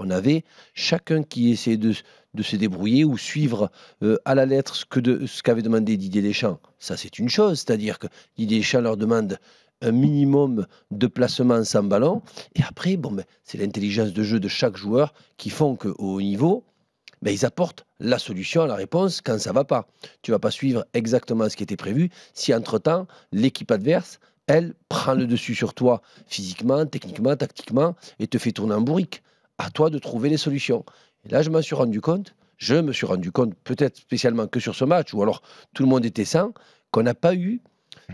On avait chacun qui essayait de se débrouiller ou suivre à la lettre ce qu'avait demandé Didier Deschamps. Ça, c'est une chose, c'est-à-dire que Didier Deschamps leur demande un minimum de placement sans ballon. Et après, bon, ben, c'est l'intelligence de jeu de chaque joueur qui font qu'au haut niveau, ben, ils apportent la solution à la réponse quand ça ne va pas. Tu ne vas pas suivre exactement ce qui était prévu si, entre-temps, l'équipe adverse, elle, prend le dessus sur toi physiquement, techniquement, tactiquement et te fait tourner en bourrique. À toi de trouver les solutions. Et là, je me suis rendu compte, peut-être spécialement que sur ce match, ou alors tout le monde était sain, qu'on n'a pas eu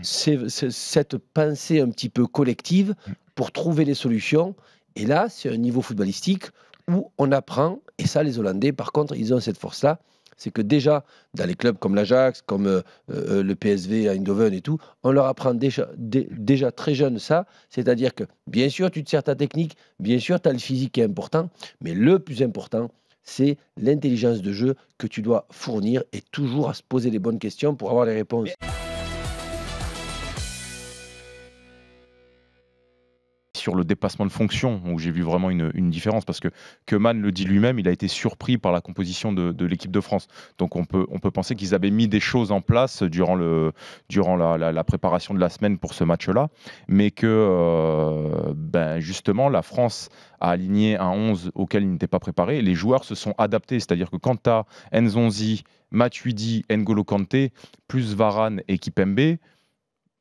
cette pensée un petit peu collective pour trouver les solutions. Et là, c'est un niveau footballistique où on apprend, et ça, les Hollandais, par contre, ils ont cette force-là, c'est que déjà, dans les clubs comme l'Ajax, comme le PSV, Eindhoven et tout, on leur apprend déjà très jeune ça, c'est-à-dire que, bien sûr, tu te sers ta technique, bien sûr, tu as le physique qui est important, mais le plus important, c'est l'intelligence de jeu que tu dois fournir et toujours à se poser les bonnes questions pour avoir les réponses. Sur le dépassement de fonction, où j'ai vu vraiment une différence, parce que Koeman le dit lui-même, il a été surpris par la composition de l'équipe de France. Donc on peut penser qu'ils avaient mis des choses en place durant la préparation de la semaine pour ce match-là, mais que justement la France a aligné un 11 auquel ils n'étaient pas préparés, et les joueurs se sont adaptés. C'est-à-dire que quand tu as Nzonzi, Matuidi, N'Golo Kanté, plus Varane et Kipembe,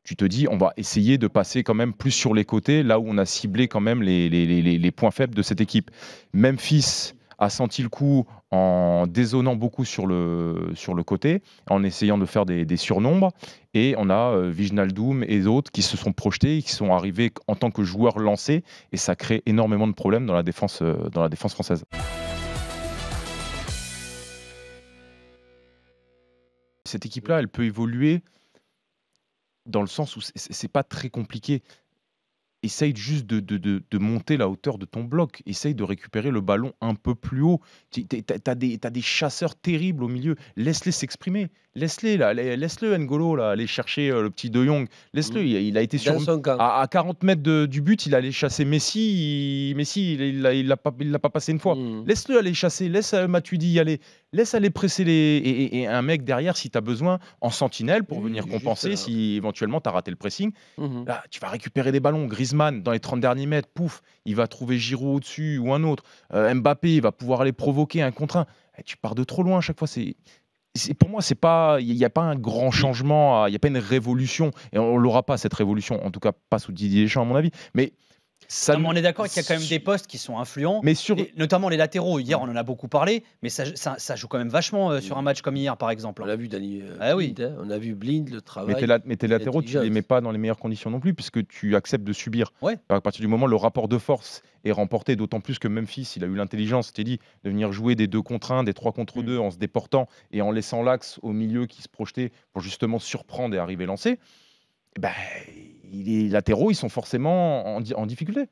tu te dis, on va essayer de passer quand même plus sur les côtés, là où on a ciblé quand même les points faibles de cette équipe. Memphis a senti le coup en dézonant beaucoup sur le côté, en essayant de faire des surnombres. Et on a Wijnaldum et d'autres qui se sont projetés, qui sont arrivés en tant que joueurs lancés. Et ça crée énormément de problèmes dans la défense française. Cette équipe-là, elle peut évoluer dans le sens où c'est pas très compliqué. Essaye juste de monter la hauteur de ton bloc. Essaye de récupérer le ballon un peu plus haut. T'as des chasseurs terribles au milieu. Laisse-les s'exprimer. Laisse-les, là. Laisse-le, N'Golo, là, aller chercher le petit De Jong. Laisse-le. Il a été sur à 40 mètres du but. Il allait chasser Messi. Messi, il l'a pas passé une fois. Laisse-le aller chasser. Laisse Matuidi y aller. Laisse aller presser et un mec derrière, si tu as besoin, en sentinelle pour venir compenser si éventuellement tu as raté le pressing. Là, tu vas récupérer des ballons. Griezmann, dans les 30 derniers mètres, pouf, il va trouver Giroud au-dessus ou un autre. Mbappé, il va pouvoir aller provoquer un contre un. Tu pars de trop loin à chaque fois. Pour moi, il n'y a pas un grand changement, il n'y a pas une révolution. Et on ne l'aura pas, cette révolution. En tout cas, pas sous Didier Deschamps, à mon avis. Mais non, mais on est d'accord qu'il y a quand même des postes qui sont influents, notamment les latéraux. Hier, on en a beaucoup parlé, mais ça joue quand même vachement sur un match comme hier, par exemple. On a vu Dani, oui. Blind, hein, on a vu Blind, le travail. Mais tes latéraux, tu ne les mets pas dans les meilleures conditions non plus, puisque tu acceptes de subir. Ouais. À partir du moment où le rapport de force est remporté, d'autant plus que Memphis, il a eu l'intelligence, je t'ai dit, de venir jouer des 2 contre 1, des 3 contre 2 en se déportant et en laissant l'axe au milieu qui se projetait pour justement surprendre et arriver lancé. Les latéraux, ils sont forcément en difficulté.